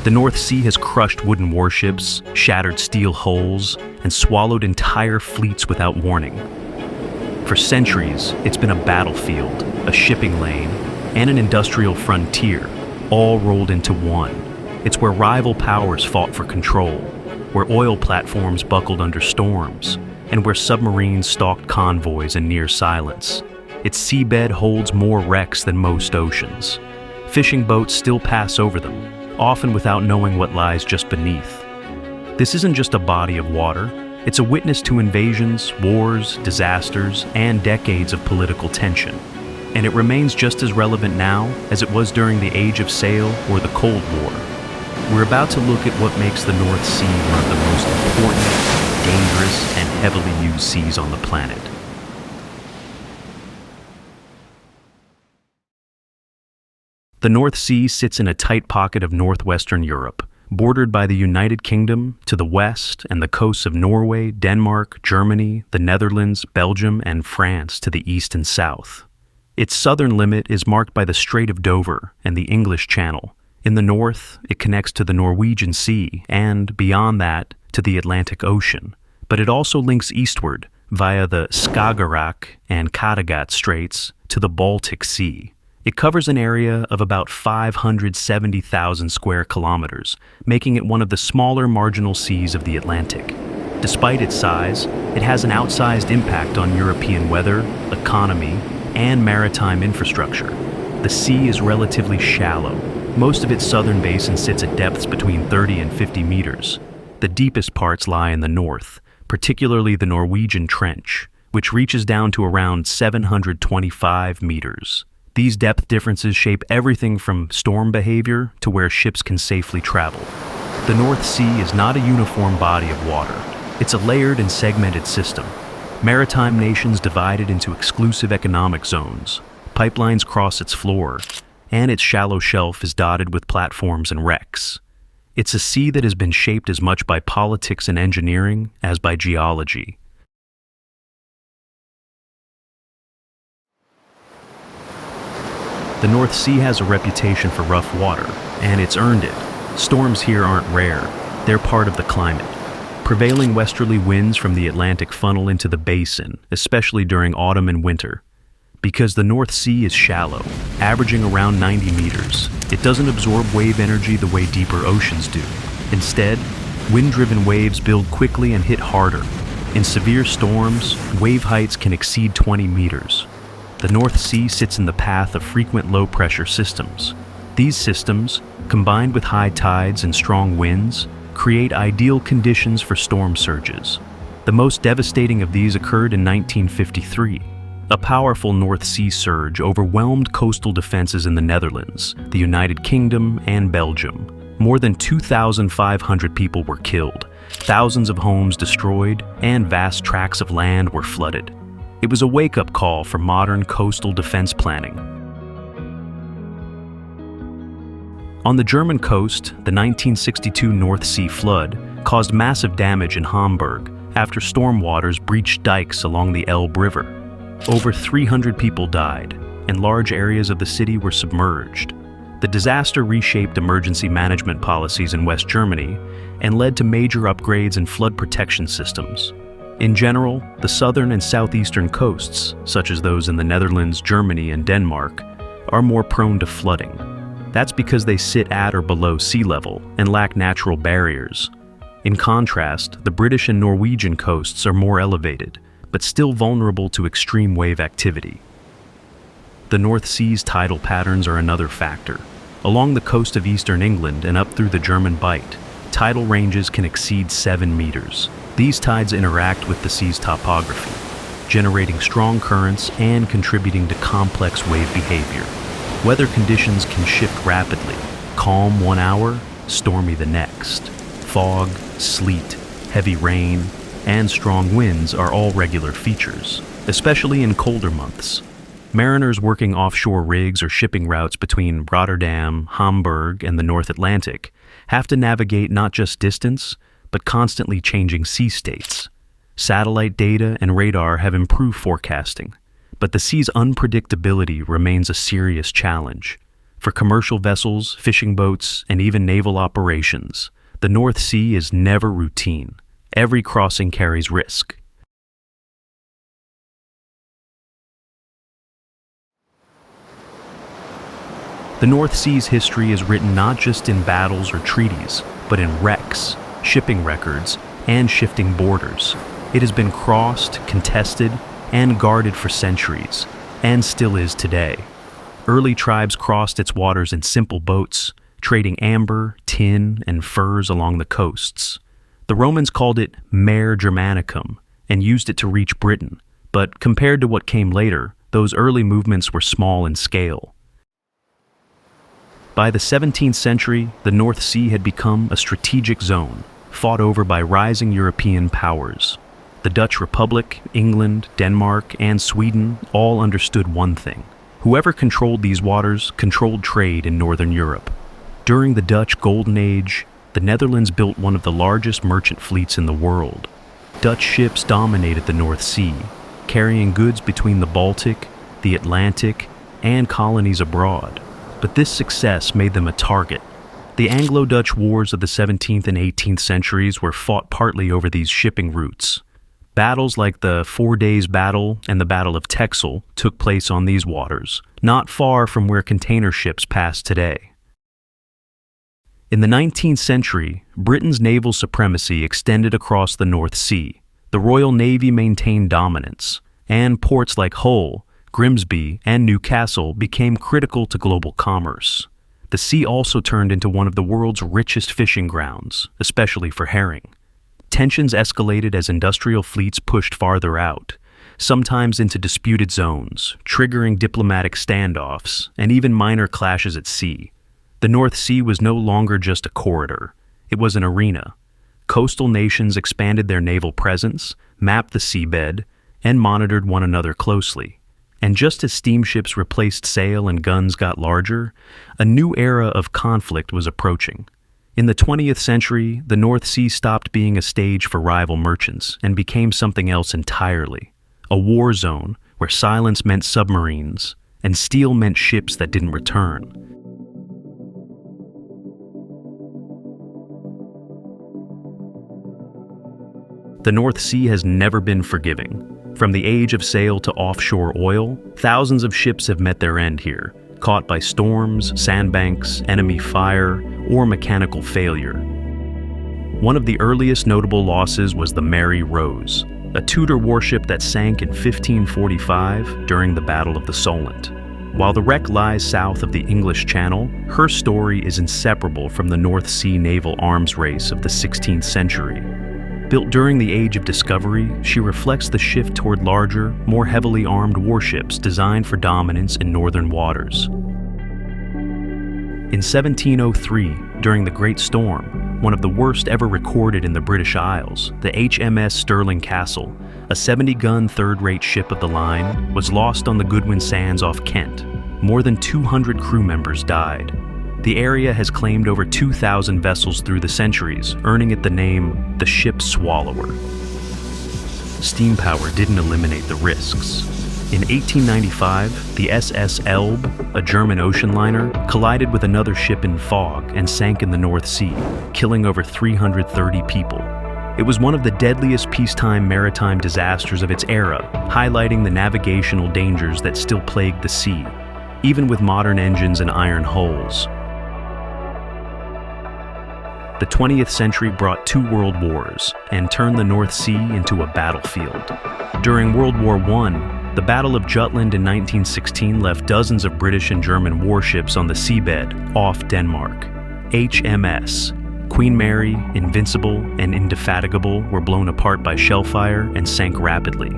The North Sea has crushed wooden warships, shattered steel hulls, and swallowed entire fleets without warning. For centuries, it's been a battlefield, a shipping lane, and an industrial frontier, all rolled into one. It's where rival powers fought for control, where oil platforms buckled under storms, and where submarines stalked convoys in near silence. Its seabed holds more wrecks than most oceans. Fishing boats still pass over them, often without knowing what lies just beneath. This isn't just a body of water, it's a witness to invasions, wars, disasters, and decades of political tension. And it remains just as relevant now as it was during the Age of Sail or the Cold War. We're about to look at what makes the North Sea one of the most important, dangerous, and heavily used seas on the planet. The North Sea sits in a tight pocket of northwestern Europe, bordered by the United Kingdom to the west and the coasts of Norway, Denmark, Germany, the Netherlands, Belgium, and France to the east and south. Its southern limit is marked by the Strait of Dover and the English Channel. In the north, it connects to the Norwegian Sea and, beyond that, to the Atlantic Ocean. But it also links eastward via the Skagerrak and Kattegat Straits to the Baltic Sea. It covers an area of about 570,000 square kilometers, making it one of the smaller marginal seas of the Atlantic. Despite its size, it has an outsized impact on European weather, economy, and maritime infrastructure. The sea is relatively shallow. Most of its southern basin sits at depths between 30 and 50 meters. The deepest parts lie in the north, particularly the Norwegian Trench, which reaches down to around 725 meters. These depth differences shape everything from storm behavior to where ships can safely travel. The North Sea is not a uniform body of water. It's a layered and segmented system. Maritime nations divided into exclusive economic zones. Pipelines cross its floor, and its shallow shelf is dotted with platforms and wrecks. It's a sea that has been shaped as much by politics and engineering as by geology. The North Sea has a reputation for rough water, and it's earned it. Storms here aren't rare. They're part of the climate. Prevailing westerly winds from the Atlantic funnel into the basin, especially during autumn and winter. Because the North Sea is shallow, averaging around 90 meters, it doesn't absorb wave energy the way deeper oceans do. Instead, wind-driven waves build quickly and hit harder. In severe storms, wave heights can exceed 20 meters. The North Sea sits in the path of frequent low-pressure systems. These systems, combined with high tides and strong winds, create ideal conditions for storm surges. The most devastating of these occurred in 1953. A powerful North Sea surge overwhelmed coastal defenses in the Netherlands, the United Kingdom, and Belgium. More than 2,500 people were killed, thousands of homes destroyed, and vast tracts of land were flooded. It was a wake-up call for modern coastal defense planning. On the German coast, the 1962 North Sea flood caused massive damage in Hamburg after storm waters breached dikes along the Elbe River. Over 300 people died, and large areas of the city were submerged. The disaster reshaped emergency management policies in West Germany and led to major upgrades in flood protection systems. In general, the southern and southeastern coasts, such as those in the Netherlands, Germany, and Denmark, are more prone to flooding. That's because they sit at or below sea level and lack natural barriers. In contrast, the British and Norwegian coasts are more elevated, but still vulnerable to extreme wave activity. The North Sea's tidal patterns are another factor. Along the coast of eastern England and up through the German Bight, tidal ranges can exceed 7 meters. These tides interact with the sea's topography, generating strong currents and contributing to complex wave behavior. Weather conditions can shift rapidly. Calm one hour, stormy the next. Fog, sleet, heavy rain, and strong winds are all regular features, especially in colder months. Mariners working offshore rigs or shipping routes between Rotterdam, Hamburg, and the North Atlantic have to navigate not just distance, but constantly changing sea states. Satellite data and radar have improved forecasting, but the sea's unpredictability remains a serious challenge. For commercial vessels, fishing boats, and even naval operations, the North Sea is never routine. Every crossing carries risk. The North Sea's history is written not just in battles or treaties, but in wrecks, shipping records, and shifting borders. It has been crossed, contested, and guarded for centuries, and still is today. Early tribes crossed its waters in simple boats, trading amber, tin, and furs along the coasts. The Romans called it Mare Germanicum and used it to reach Britain, but compared to what came later, those early movements were small in scale. By the 17th century, the North Sea had become a strategic zone, fought over by rising European powers. The Dutch Republic, England, Denmark, and Sweden all understood one thing. Whoever controlled these waters controlled trade in Northern Europe. During the Dutch Golden Age, the Netherlands built one of the largest merchant fleets in the world. Dutch ships dominated the North Sea, carrying goods between the Baltic, the Atlantic, and colonies abroad. But this success made them a target. The Anglo-Dutch wars of the 17th and 18th centuries were fought partly over these shipping routes. Battles like the 4 Days Battle and the Battle of Texel took place on these waters, not far from where container ships pass today. In the 19th century, Britain's naval supremacy extended across the North Sea. The Royal Navy maintained dominance, and ports like Hull, Grimsby, and Newcastle became critical to global commerce. The sea also turned into one of the world's richest fishing grounds, especially for herring. Tensions escalated as industrial fleets pushed farther out, sometimes into disputed zones, triggering diplomatic standoffs and even minor clashes at sea. The North Sea was no longer just a corridor, it was an arena. Coastal nations expanded their naval presence, mapped the seabed, and monitored one another closely. And just as steamships replaced sail and guns got larger, a new era of conflict was approaching. In the 20th century, the North Sea stopped being a stage for rival merchants and became something else entirely. A war zone where silence meant submarines and steel meant ships that didn't return. The North Sea has never been forgiving. From the age of sail to offshore oil, thousands of ships have met their end here, caught by storms, sandbanks, enemy fire, or mechanical failure. One of the earliest notable losses was the Mary Rose, a Tudor warship that sank in 1545 during the Battle of the Solent. While the wreck lies south of the English Channel, her story is inseparable from the North Sea naval arms race of the 16th century. Built during the Age of Discovery, she reflects the shift toward larger, more heavily armed warships designed for dominance in northern waters. In 1703, during the Great Storm, one of the worst ever recorded in the British Isles, the HMS Stirling Castle, a 70-gun third-rate ship of the line, was lost on the Goodwin Sands off Kent. More than 200 crew members died. The area has claimed over 2,000 vessels through the centuries, earning it the name the Ship Swallower. Steam power didn't eliminate the risks. In 1895, the SS Elbe, a German ocean liner, collided with another ship in fog and sank in the North Sea, killing over 330 people. It was one of the deadliest peacetime maritime disasters of its era, highlighting the navigational dangers that still plagued the sea, even with modern engines and iron hulls. The 20th century brought 2 world wars and turned the North Sea into a battlefield. During World War I, the Battle of Jutland in 1916 left dozens of British and German warships on the seabed off Denmark. HMS, Queen Mary, Invincible, and Indefatigable were blown apart by shellfire and sank rapidly.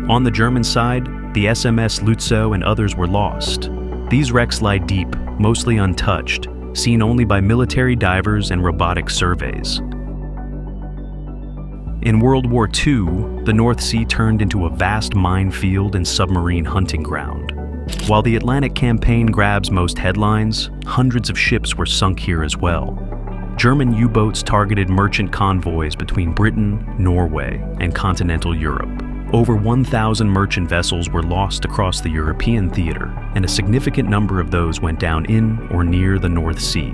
On the German side, the SMS Lützow and others were lost. These wrecks lie deep, mostly untouched, seen only by military divers and robotic surveys. In World War II, the North Sea turned into a vast minefield and submarine hunting ground. While the Atlantic campaign grabs most headlines, hundreds of ships were sunk here as well. German U-boats targeted merchant convoys between Britain, Norway, and continental Europe. Over 1,000 merchant vessels were lost across the European theater, and a significant number of those went down in or near the North Sea.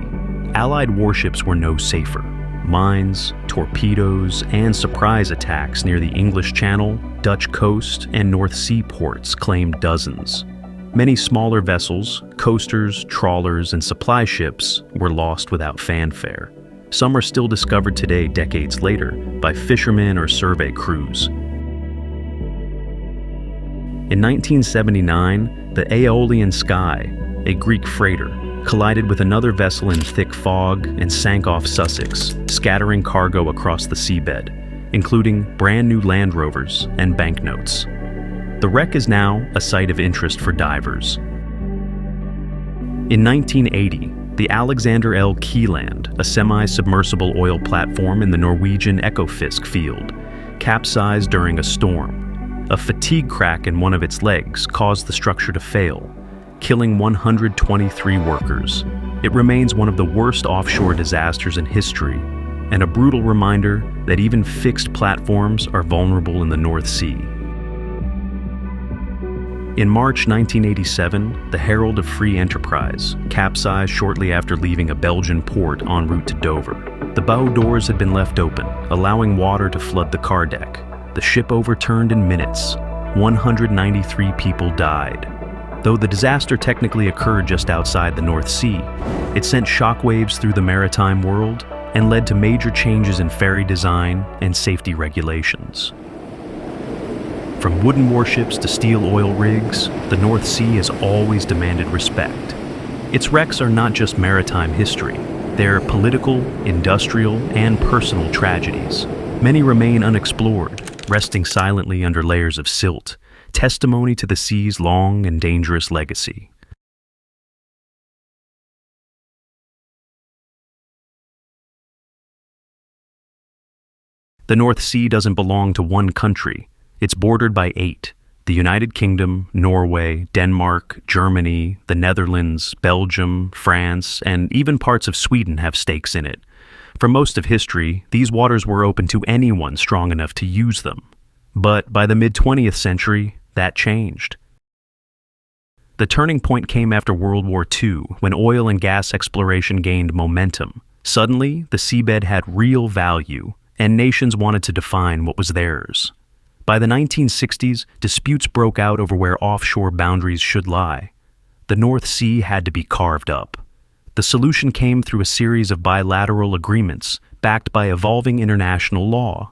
Allied warships were no safer. Mines, torpedoes, and surprise attacks near the English Channel, Dutch coast, and North Sea ports claimed dozens. Many smaller vessels, coasters, trawlers, and supply ships were lost without fanfare. Some are still discovered today, decades later, by fishermen or survey crews. In 1979, the Aeolian Sky, a Greek freighter, collided with another vessel in thick fog and sank off Sussex, scattering cargo across the seabed, including brand new Land Rovers and banknotes. The wreck is now a site of interest for divers. In 1980, the Alexander L. Kielland, a semi-submersible oil platform in the Norwegian Ekofisk field, capsized during a storm. A fatigue crack in one of its legs caused the structure to fail, killing 123 workers. It remains one of the worst offshore disasters in history, and a brutal reminder that even fixed platforms are vulnerable in the North Sea. In March 1987, the Herald of Free Enterprise capsized shortly after leaving a Belgian port en route to Dover. The bow doors had been left open, allowing water to flood the car deck. The ship overturned in minutes. 193 people died. Though the disaster technically occurred just outside the North Sea, it sent shockwaves through the maritime world and led to major changes in ferry design and safety regulations. From wooden warships to steel oil rigs, the North Sea has always demanded respect. Its wrecks are not just maritime history. They're political, industrial, and personal tragedies. Many remain unexplored, resting silently under layers of silt, testimony to the sea's long and dangerous legacy. The North Sea doesn't belong to one country. It's bordered by 8. The United Kingdom, Norway, Denmark, Germany, the Netherlands, Belgium, France, and even parts of Sweden have stakes in it. For most of history, these waters were open to anyone strong enough to use them. But by the mid-20th century, that changed. The turning point came after World War II, when oil and gas exploration gained momentum. Suddenly, the seabed had real value, and nations wanted to define what was theirs. By the 1960s, disputes broke out over where offshore boundaries should lie. The North Sea had to be carved up. The solution came through a series of bilateral agreements backed by evolving international law.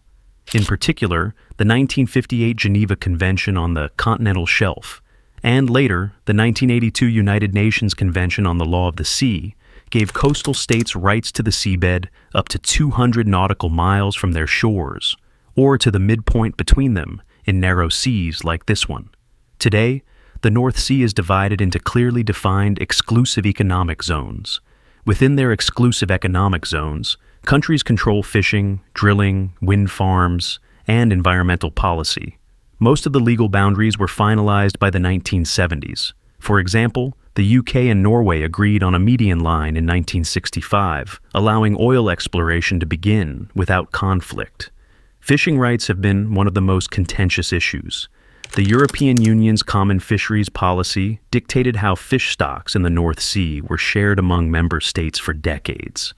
In particular, the 1958 Geneva Convention on the Continental Shelf, and later, the 1982 United Nations Convention on the Law of the Sea, gave coastal states rights to the seabed up to 200 nautical miles from their shores, or to the midpoint between them in narrow seas like this one. Today, the North Sea is divided into clearly defined exclusive economic zones. Within their exclusive economic zones, countries control fishing, drilling, wind farms, and environmental policy. Most of the legal boundaries were finalized by the 1970s. For example, the UK and Norway agreed on a median line in 1965, allowing oil exploration to begin without conflict. Fishing rights have been one of the most contentious issues. The European Union's Common Fisheries Policy dictated how fish stocks in the North Sea were shared among member states for decades.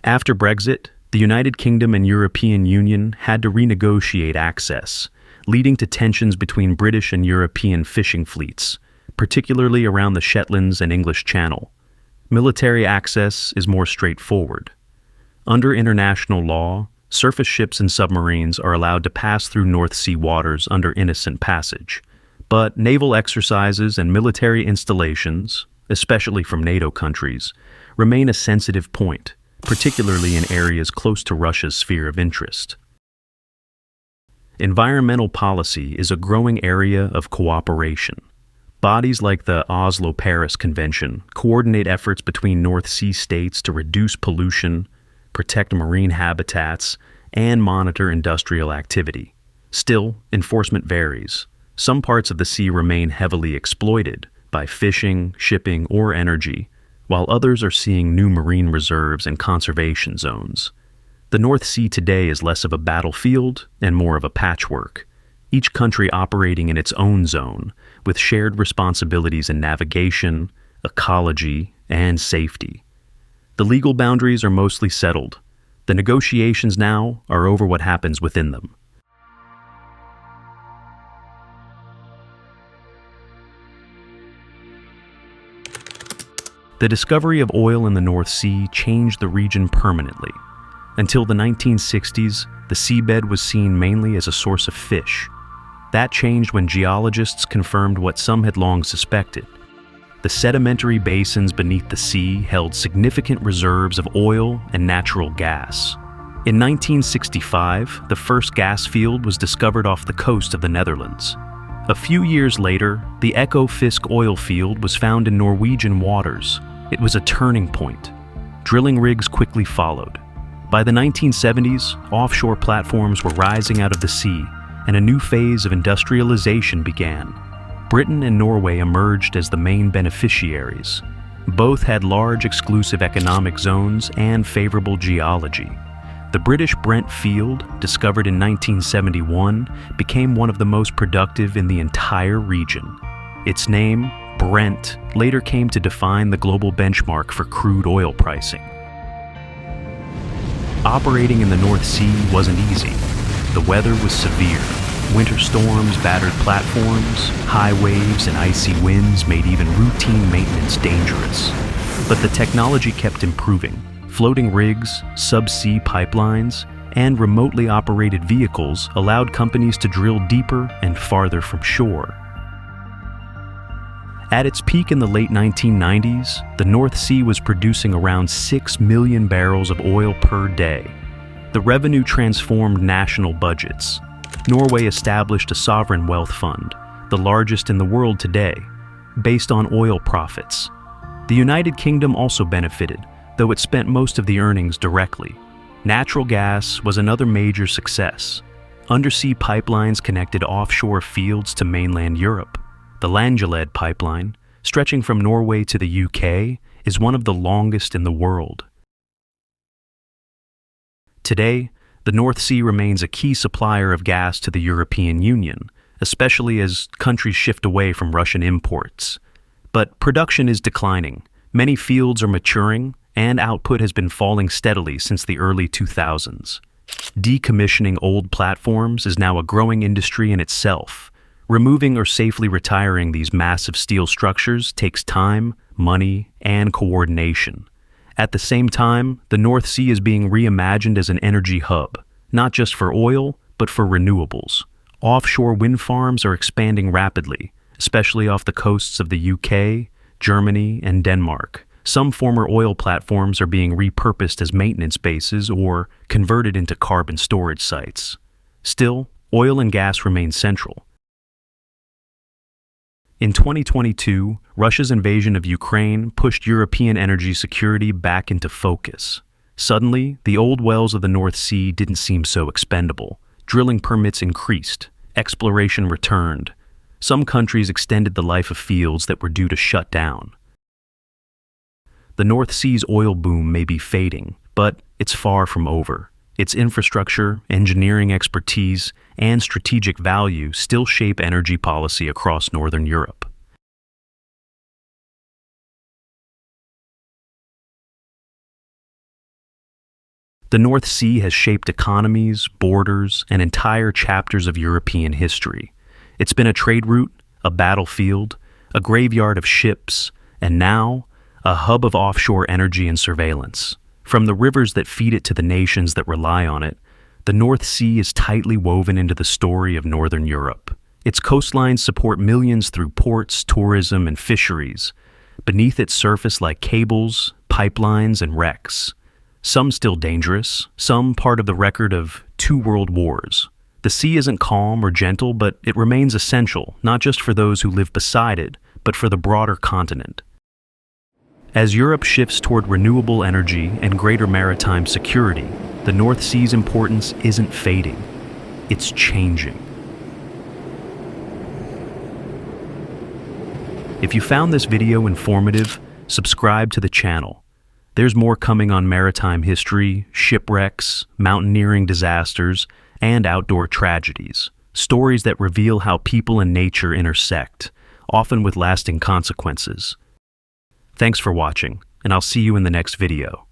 After Brexit, the United Kingdom and European Union had to renegotiate access, leading to tensions between British and European fishing fleets, particularly around the Shetlands and English Channel. Military access is more straightforward. Under international law, surface ships and submarines are allowed to pass through North Sea waters under innocent passage. But naval exercises and military installations, especially from NATO countries, remain a sensitive point, particularly in areas close to Russia's sphere of interest. Environmental policy is a growing area of cooperation. Bodies like the Oslo-Paris Convention coordinate efforts between North Sea states to reduce pollution, protect marine habitats, and monitor industrial activity. Still, enforcement varies. Some parts of the sea remain heavily exploited by fishing, shipping, or energy, while others are seeing new marine reserves and conservation zones. The North Sea today is less of a battlefield and more of a patchwork, each country operating in its own zone, with shared responsibilities in navigation, ecology, and safety. The legal boundaries are mostly settled. The negotiations now are over what happens within them. The discovery of oil in the North Sea changed the region permanently. Until the 1960s, the seabed was seen mainly as a source of fish. That changed when geologists confirmed what some had long suspected. The sedimentary basins beneath the sea held significant reserves of oil and natural gas. In 1965, the first gas field was discovered off the coast of the Netherlands. A few years later, the Ekofisk oil field was found in Norwegian waters. It was a turning point. Drilling rigs quickly followed. By the 1970s, offshore platforms were rising out of the sea, and a new phase of industrialization began. Britain and Norway emerged as the main beneficiaries. Both had large exclusive economic zones and favorable geology. The British Brent Field, discovered in 1971, became one of the most productive in the entire region. Its name, Brent, later came to define the global benchmark for crude oil pricing. Operating in the North Sea wasn't easy. The weather was severe. Winter storms battered platforms, high waves and icy winds made even routine maintenance dangerous. But the technology kept improving. Floating rigs, subsea pipelines, and remotely operated vehicles allowed companies to drill deeper and farther from shore. At its peak in the late 1990s, the North Sea was producing around 6 million barrels of oil per day. The revenue transformed national budgets. Norway established a sovereign wealth fund, the largest in the world today, based on oil profits. The United Kingdom also benefited, though it spent most of the earnings directly. Natural gas was another major success. Undersea pipelines connected offshore fields to mainland Europe. The Langeled pipeline, stretching from Norway to the UK, is one of the longest in the world. Today, the North Sea remains a key supplier of gas to the European Union, especially as countries shift away from Russian imports. But production is declining. Many fields are maturing, and output has been falling steadily since the early 2000s. Decommissioning old platforms is now a growing industry in itself. Removing or safely retiring these massive steel structures takes time, money, and coordination. At the same time, the North Sea is being reimagined as an energy hub, not just for oil, but for renewables. Offshore wind farms are expanding rapidly, especially off the coasts of the UK, Germany, and Denmark. Some former oil platforms are being repurposed as maintenance bases or converted into carbon storage sites. Still, oil and gas remain central. In 2022, Russia's invasion of Ukraine pushed European energy security back into focus. Suddenly, the old wells of the North Sea didn't seem so expendable. Drilling permits increased. Exploration returned. Some countries extended the life of fields that were due to shut down. The North Sea's oil boom may be fading, but it's far from over. Its infrastructure, engineering expertise, and strategic value still shape energy policy across Northern Europe. The North Sea has shaped economies, borders, and entire chapters of European history. It's been a trade route, a battlefield, a graveyard of ships, and now, a hub of offshore energy and surveillance. From the rivers that feed it to the nations that rely on it, the North Sea is tightly woven into the story of Northern Europe. Its coastlines support millions through ports, tourism, and fisheries. Beneath its surface lie cables, pipelines, and wrecks. Some still dangerous, some part of the record of 2 world wars. The sea isn't calm or gentle, but it remains essential, not just for those who live beside it, but for the broader continent. As Europe shifts toward renewable energy and greater maritime security, the North Sea's importance isn't fading. It's changing. If you found this video informative, subscribe to the channel. There's more coming on maritime history, shipwrecks, mountaineering disasters, and outdoor tragedies. Stories that reveal how people and nature intersect, often with lasting consequences. Thanks for watching, and I'll see you in the next video.